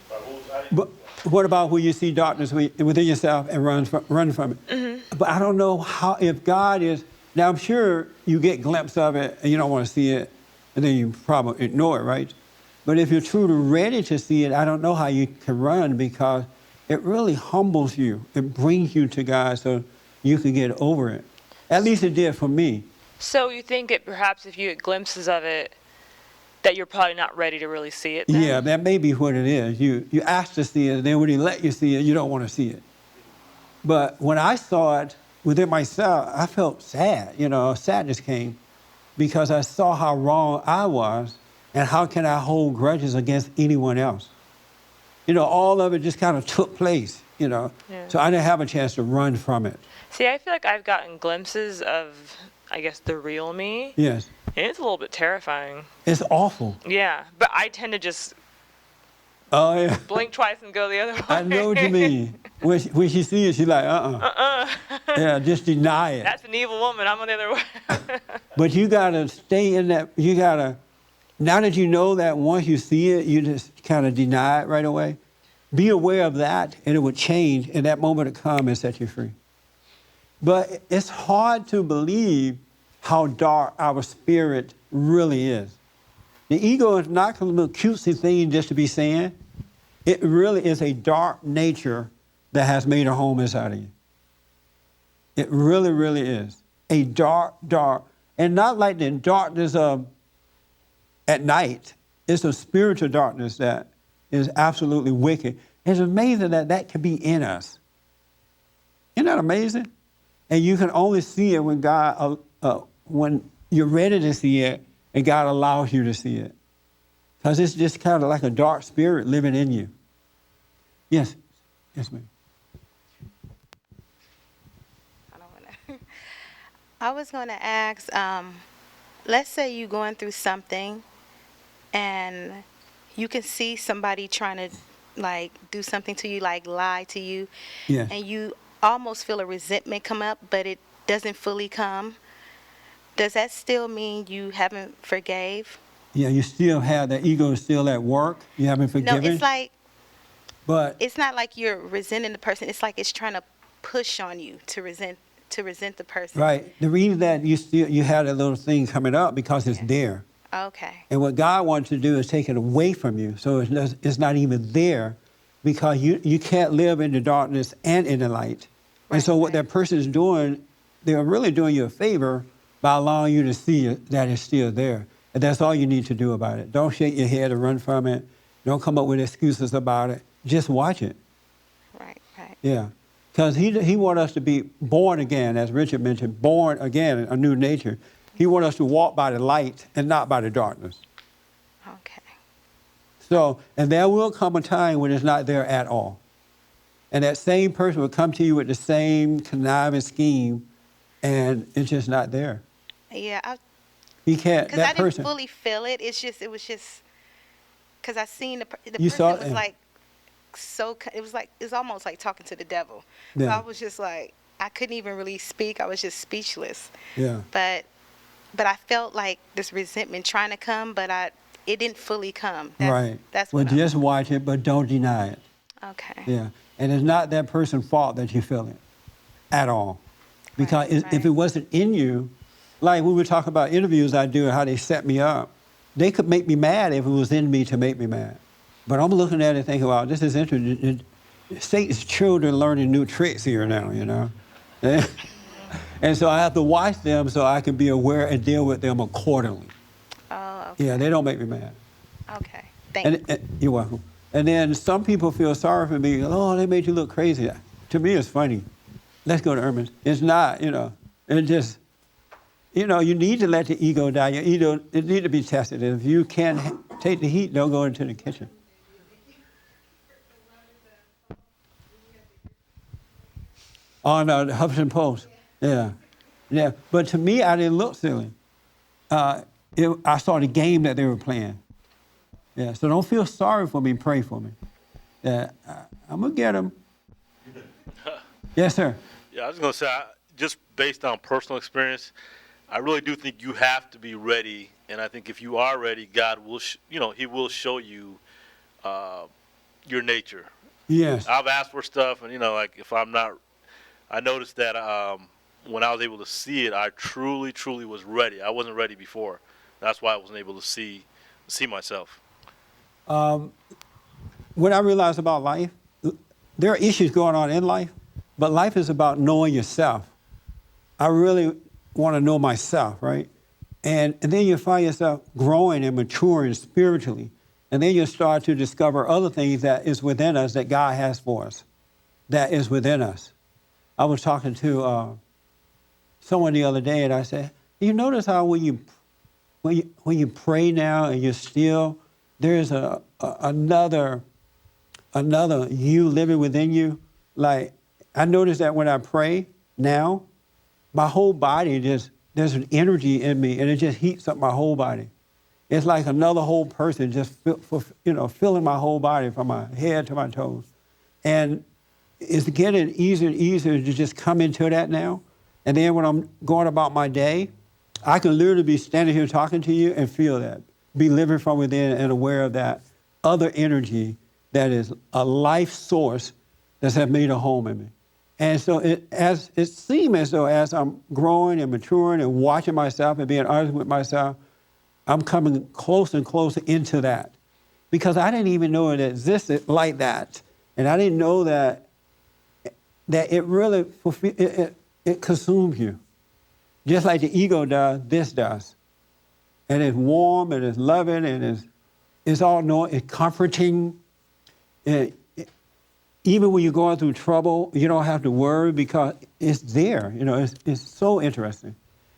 But what about when you see darkness within yourself and run from it? Mm-hmm. But I don't know how, if God is, now I'm sure you get a glimpse of it and you don't want to see it, and then you probably ignore it, right? But if you're truly ready to see it, I don't know how you can run because it really humbles you. It brings you to God so you can get over it. At least it did for me. So you think that perhaps if you get glimpses of it, that you're probably not ready to really see it then? Yeah, that may be what it is. You ask to see it, and then when he let you see it, you don't want to see it. But when I saw it within myself, I felt sad. Sadness came because I saw how wrong I was and how can I hold grudges against anyone else. All of it just kind of took place, Yeah. So I didn't have a chance to run from it. See, I feel like I've gotten glimpses of, I guess, the real me. Yes. And it's a little bit terrifying. It's awful. Yeah, but I tend to just blink twice and go the other way. I know what you mean. When she sees it, she's like, Yeah, just deny it. That's an evil woman. I'm on the other way. But you got to stay in that. Now that you know that once you see it, you just kind of deny it right away. Be aware of that, and it would change, and that moment will come and set you free. But it's hard to believe how dark our spirit really is. The ego is not a little cutesy thing just to be saying. It really is a dark nature that has made a home inside of you. It really, really is. A dark, and not like the darkness of at night. It's a spiritual darkness that is absolutely wicked. It's amazing that can be in us. Isn't that amazing? And you can only see it when God, when you're ready to see it, and God allows you to see it. Because it's just kind of like a dark spirit living in you. Yes. Yes, ma'am. I was going to ask, let's say you're going through something and you can see somebody trying to do something to you, like lie to you. Yes. And you almost feel a resentment come up, but it doesn't fully come. Does that still mean you haven't forgave? Yeah, you still have that ego is still at work. You haven't forgiven. No, it's like, but it's not like you're resenting the person. It's like it's trying to push on you to resent the person. Right. The reason that you had a little thing coming up because it's there. Okay. And what God wants to do is take it away from you, so it's not even there, because you can't live in the darkness and in the light. And so what that person is doing, they're really doing you a favor by allowing you to see that it's still there. And that's all you need to do about it. Don't shake your head or run from it. Don't come up with excuses about it. Just watch it. Right. Yeah. Because he wants us to be born again, as Richard mentioned, born again, a new nature. He wants us to walk by the light and not by the darkness. Okay. So, and there will come a time when it's not there at all. And that same person will come to you with the same conniving scheme, and it's just not there. Yeah. He can't, Because that I didn't person. fully feel it. It was just, because I seen the You person saw was it? like, it's almost like talking to the devil. Yeah. So I was just like, I couldn't even really speak. I was just speechless. Yeah. But I felt like this resentment trying to come, but it didn't fully come. Right. That's well, what I'm, just watch it, but don't deny it. okay. Yeah. And it's not that person's fault that you feel it at all. Because if it wasn't in you, like we were talking about interviews I do and how they set me up, they could make me mad if it was in me to make me mad. But I'm looking at it and thinking, wow, this is interesting. Satan's children learning new tricks here now, you know? And so I have to watch them so I can be aware and deal with them accordingly. Oh, okay. Yeah, they don't make me mad. Okay. Thank you. And you're welcome. And then some people feel sorry for me. Oh, they made you look crazy. To me, it's funny. Let's go to Irvin. It's not, you know. It just, you know, you need to let the ego die. Your ego, it needs to be tested. And if you can't take the heat, don't go into the kitchen. On the Huffington Post. Yeah. Yeah. But to me, I didn't look silly. I saw the game that they were playing. Yeah. So don't feel sorry for me. Pray for me. Yeah. I'm going to get them. Yes, sir. Yeah, I was going to say, just based on personal experience, I really do think you have to be ready. And I think if you are ready, God will, He will show you your nature. Yes. I've asked for stuff, and, like if I'm not, I noticed that when I was able to see it, I truly, truly was ready. I wasn't ready before. That's why I wasn't able to see myself. What I realized about life, there are issues going on in life, but life is about knowing yourself. I really want to know myself, right? And then you find yourself growing and maturing spiritually. And then you start to discover other things that is within us that God has for us, that is within us. I was talking to someone the other day, and I said, you notice how when you pray now and you're still, there's another you living within you. Like, I notice that when I pray now, my whole body there's an energy in me, and it just heats up my whole body. It's like another whole person just filling my whole body from my head to my toes. And it's getting easier and easier to just come into that now. And then when I'm going about my day, I can literally be standing here talking to you and feel that, be living from within and aware of that other energy that is a life source that has made a home in me. And so it seems as though as I'm growing and maturing and watching myself and being honest with myself, I'm coming closer and closer into that. Because I didn't even know it existed like that. And I didn't know that it really it consumes you. Just like the ego does, this does. And it's warm and it's loving and it's all knowing, it's comforting. Even when you're going through trouble, you don't have to worry because it's there. It's so interesting.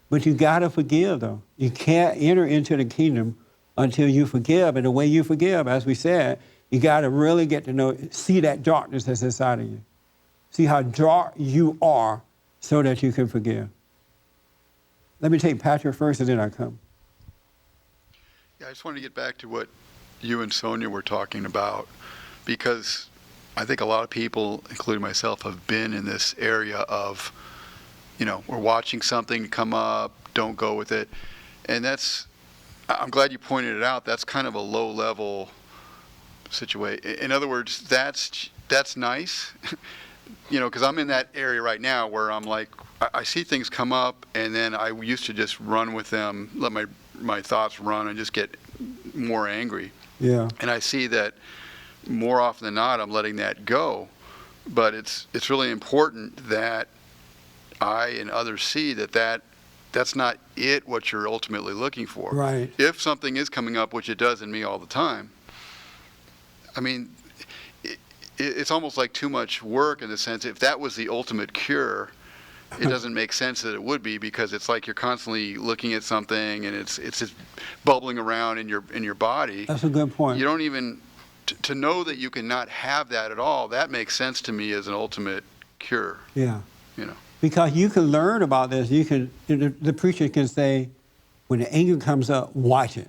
But you got to forgive, though. You can't enter into the kingdom until you forgive. And the way you forgive, as we said, you got to really get to see that darkness that's inside of you. See how dark you are so that you can forgive. Let me take Patrick first, and then I come. Yeah, I just wanted to get back to what you and Sonia were talking about, because I think a lot of people, including myself, have been in this area of, we're watching something come up, don't go with it. And I'm glad you pointed it out, that's kind of a low-level situation. In other words, that's nice, because I'm in that area right now where I'm like, I see things come up, and then I used to just run with them, let my my thoughts run and just get more angry. Yeah. And I see that more often than not, I'm letting that go. But it's really important that I and others see that's not what you're ultimately looking for. Right. If something is coming up, which it does in me all the time, I mean, it's almost like too much work in the sense, if that was the ultimate cure, it doesn't make sense that it would be, because it's like you're constantly looking at something and it's just bubbling around in your body. That's a good point. You don't even, to know that you can not have that at all, that makes sense to me as an ultimate cure. Yeah. You know. Because you can learn about this. The preacher can say, when the anger comes up, watch it,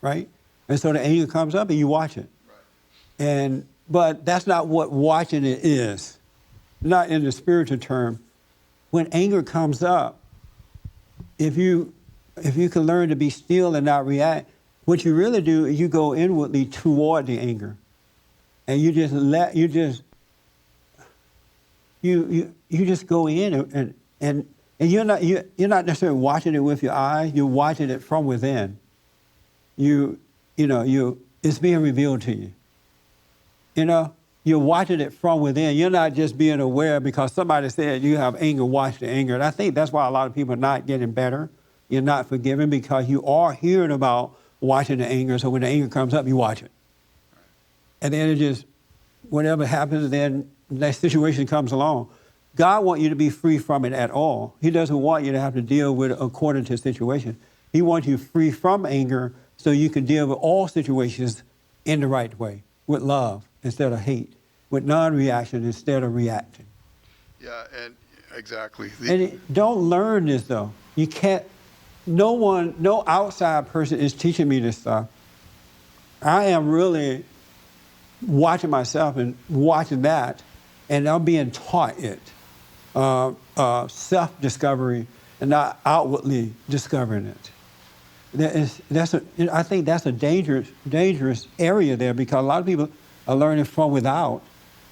right? And so the anger comes up and you watch it. Right. But that's not what watching it is, not in the spiritual term. When anger comes up, if you can learn to be still and not react, what you really do is you go inwardly toward the anger, and you just go in and you're not necessarily watching it with your eyes. You're watching it from within. It's being revealed to you. You're watching it from within. You're not just being aware because somebody said you have anger, watch the anger. And I think that's why a lot of people are not getting better. You're not forgiving because you are hearing about watching the anger. So when the anger comes up, you watch it. And then it just, whatever happens, then that situation comes along. God wants you to be free from it at all. He doesn't want you to have to deal with it according to the situation. He wants you free from anger so you can deal with all situations in the right way, with love instead of hate, with non-reaction instead of reacting. Yeah, and exactly. Don't learn this, though. You can't, no outside person is teaching me this stuff. I am really watching myself and watching that, and I'm being taught it. Self-discovery and not outwardly discovering it. I think that's a dangerous area there, because a lot of people are learning from without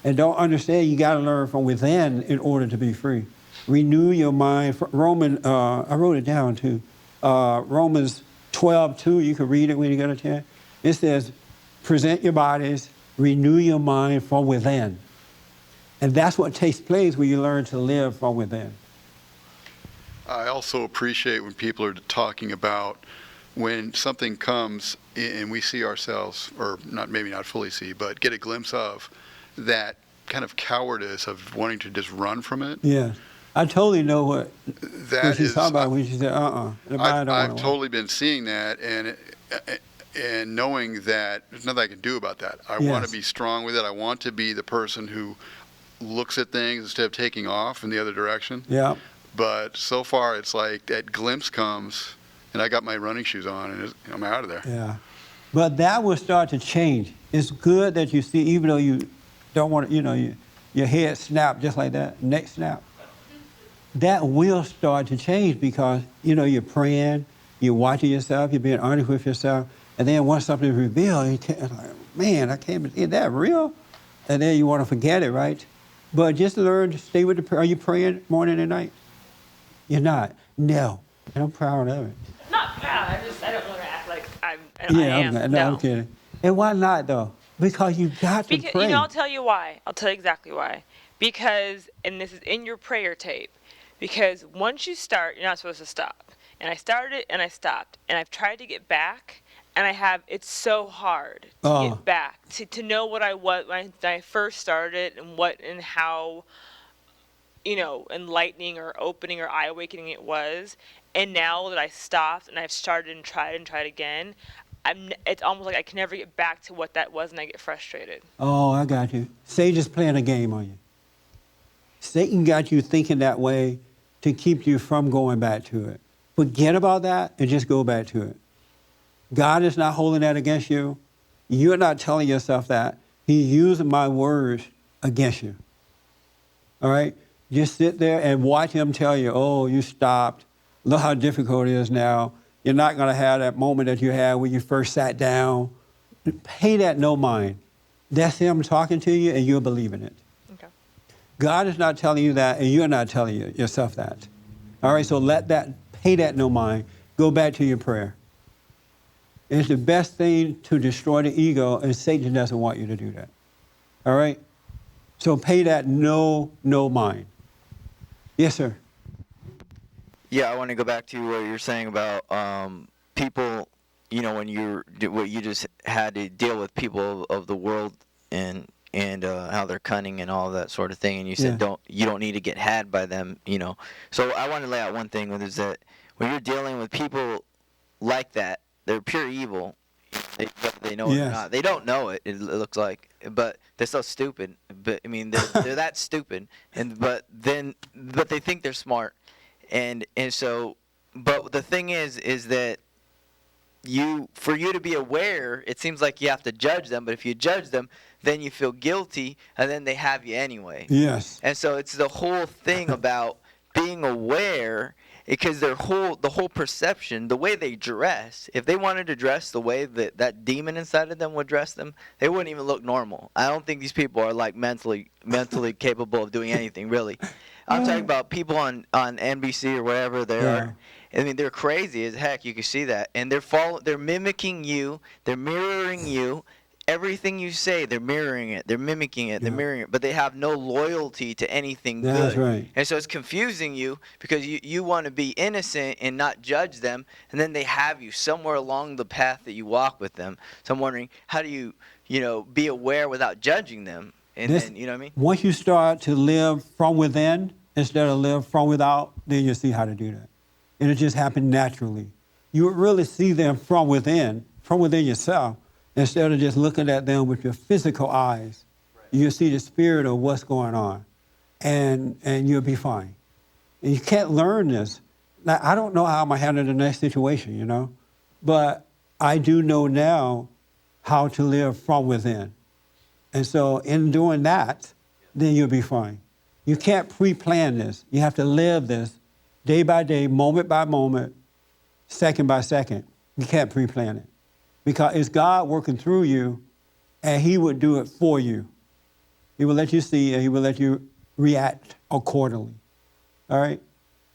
and don't understand you got to learn from within in order to be free. Renew your mind. I wrote it down too. Romans 12:2. You can read it when you get a chance. It says, present your bodies, renew your mind from within. And that's what takes place when you learn to live from within. I also appreciate when people are talking about when something comes and we see ourselves, or maybe not fully see, but get a glimpse of that kind of cowardice of wanting to just run from it. Yeah. I totally know what she's talking about when she said, I've totally been seeing that and knowing that there's nothing I can do about that. I want to be strong with it. I want to be the person who looks at things instead of taking off in the other direction. Yeah. But so far, it's like that glimpse comes, and I got my running shoes on, and I'm out of there. Yeah. But that will start to change. It's good that you see, even though you don't want to, your head snap just like that, neck snap. That will start to change because, you're praying, you're watching yourself, you're being honest with yourself, and then once something is revealed, it's like, man, I can't believe, is that real? And then you want to forget it, right? But just learn to stay with the prayer. Are you praying morning and night? You're not. No. And I'm proud of it. Not proud. I don't want to act like I am. am. No, I'm kidding. And why not, though? Because you got to pray. I'll tell you why. I'll tell you exactly why. Because, and this is in your prayer tape, because once you start, you're not supposed to stop. And I started and I stopped. And I've tried to get back. And it's so hard to get back, to know what I was when I first started and how, enlightening or opening or eye-awakening it was. And now that I stopped and I've started and tried again, it's almost like I can never get back to what that was, and I get frustrated. Oh, I got you. Satan's playing a game on you. Satan got you thinking that way to keep you from going back to it. Forget about that and just go back to it. God is not holding that against you. You're not telling yourself that. He's using my words against you. All right? Just sit there and watch him tell you, oh, you stopped. Look how difficult it is now. You're not going to have that moment that you had when you first sat down. Pay that no mind. That's him talking to you, and you're believing it. Okay. God is not telling you that, and you're not telling yourself that. All right? So pay that no mind. Go back to your prayer. It's the best thing to destroy the ego, and Satan doesn't want you to do that. All right? So pay that no mind. Yes, sir. Yeah, I want to go back to what you're saying about people, when what you just had to deal with people of the world and how they're cunning and all that sort of thing, and you said you don't need to get had by them, So I want to lay out one thing, is that when you're dealing with people like that, they're pure evil. Whether they know it or not, they don't know it. It looks like, but they're so stupid. But I mean, they're that stupid, but they think they're smart, and so. But the thing is that for you to be aware, it seems like you have to judge them. But if you judge them, then you feel guilty, and then they have you anyway. Yes. And so it's the whole thing about being aware. Because the whole perception, the way they dress, if they wanted to dress the way that demon inside of them would dress them, they wouldn't even look normal. I don't think these people are like mentally capable of doing anything, really. I'm talking about people on NBC or wherever they are. I mean, they're crazy as heck. You can see that, and they're mimicking you, they're mirroring you. Everything you say, they're mirroring it, they're mimicking it, they're mirroring it, but they have no loyalty to anything good. That's right. And so it's confusing you because you want to be innocent and not judge them, and then they have you somewhere along the path that you walk with them. So I'm wondering, how do you, be aware without judging them? And then, you know what I mean? Once you start to live from within instead of live from without, then you'll see how to do that. It'll just happen naturally. You would really see them from within yourself, instead of just looking at them with your physical eyes. You'll see the spirit of what's going on, and you'll be fine. And you can't learn this. Now, I don't know how I'm going to handle the next situation, but I do know now how to live from within. And so in doing that, then you'll be fine. You can't pre-plan this. You have to live this day by day, moment by moment, second by second. You can't pre-plan it. Because it's God working through you, and he would do it for you. He will let you see, and he will let you react accordingly. All right?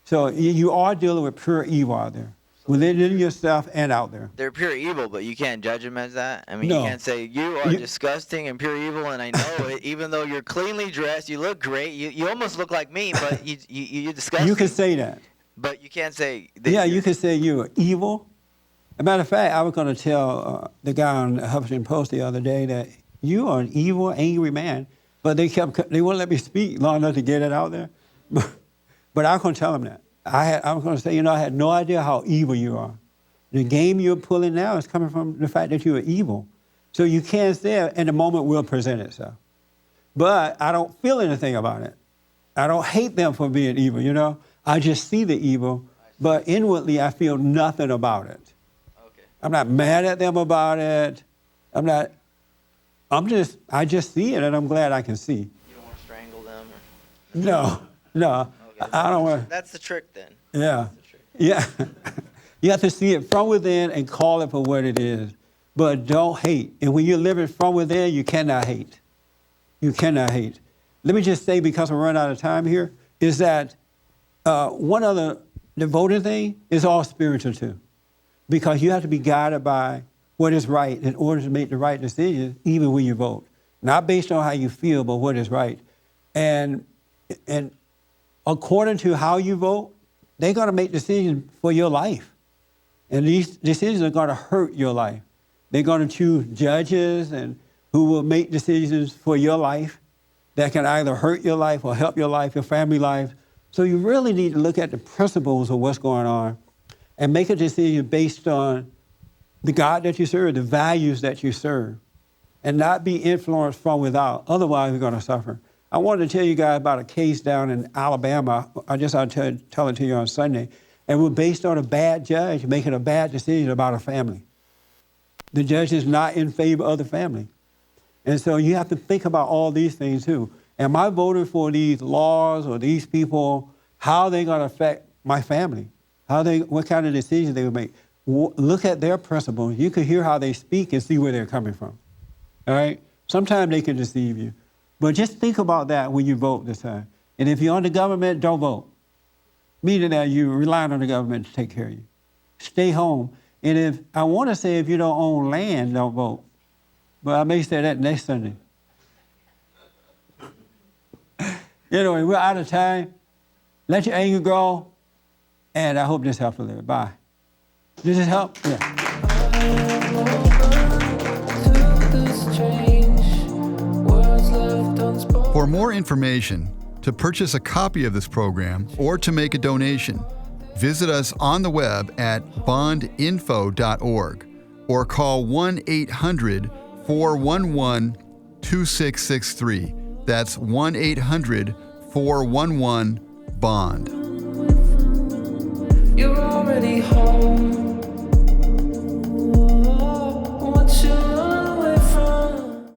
So you are dealing with pure evil out there, within yourself and out there. They're pure evil, but you can't judge them as that. I mean, No. You can't say, you are disgusting and pure evil, and I know it, even though you're cleanly dressed, you look great, you almost look like me, but you're disgusting. You can say that. But you can't say... you can say you're evil. As a matter of fact, I was going to tell the guy on the Huffington Post the other day that you are an evil, angry man, but they wouldn't let me speak long enough to get it out there. But I was going to tell him that. I was going to say, I had no idea how evil you are. The game you're pulling now is coming from the fact that you are evil. So you can't say it, and the moment will present itself. But I don't feel anything about it. I don't hate them for being evil, I just see the evil, but inwardly I feel nothing about it. I'm not mad at them about it. I just see it, and I'm glad I can see. You don't want to strangle them? No. Okay, I don't want. That's the trick then. Yeah. Yeah. You have to see it from within and call it for what it is. But don't hate. And when you're living from within, you cannot hate. You cannot hate. Let me just say, because we're running out of time here, is that one other, the voting thing is all spiritual too. Because you have to be guided by what is right in order to make the right decision, even when you vote. Not based on how you feel, but what is right. And according to how you vote, they're going to make decisions for your life. And these decisions are going to hurt your life. They're going to choose judges and who will make decisions for your life that can either hurt your life or help your life, your family life. So you really need to look at the principles of what's going on and make a decision based on the God that you serve, the values that you serve, and not be influenced from without. Otherwise, you're going to suffer. I wanted to tell you guys about a case down in Alabama. I'll tell it to you on Sunday. And we're based on a bad judge making a bad decision about a family. The judge is not in favor of the family. And so you have to think about all these things too. Am I voting for these laws or these people? How are they going to affect my family? What kind of decisions they will make? Look at their principles. You can hear how they speak and see where they're coming from. All right? Sometimes they can deceive you. But just think about that when you vote this time. And if you're on the government, don't vote. Meaning that you're relying on the government to take care of you. Stay home. And if I want to say if you don't own land, don't vote. But I may say that next Sunday. Anyway, we're out of time. Let your anger go. And I hope this helped a little. Bye. Does this help? Yeah. For more information, to purchase a copy of this program, or to make a donation, visit us on the web at bondinfo.org or call 1-800-411-2663. That's 1-800-411-BOND. You're already home.